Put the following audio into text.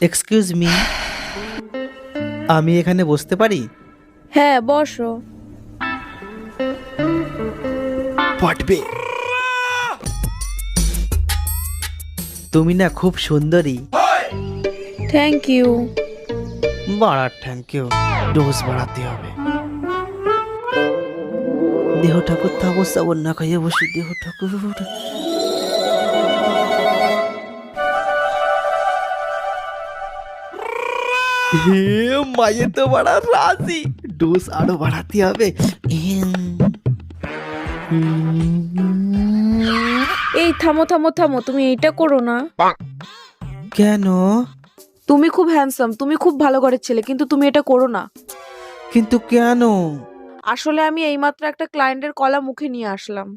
Excuse me, আমি এখানে বসতে পারি? হ্যাঁ, বসো। পটবে। তুমি না খুব সুন্দরী। Thank you. বাড়ার থ্যাংক ইউ, ডোজ বাড়াতে হবে। দেহ ঠাকুর থাকো, সাবন না খাইয়ে বসি। দেহ ঠাকুর হে মায়ে তো বাড়া রাজি, ডোজ আরো বাড়াতে হবে। এই থামো থামো থামো, তুমি এইটা করো না। কেন? তুমি খুব হ্যান্ডসাম, তুমি খুব ভালো ঘরের ছেলে, কিন্তু তুমি এটা করো না। কিন্তু কেন? আসলে আমি এইমাত্র একটা ক্লায়েন্টের কলা মুখে নিয়ে আসলাম।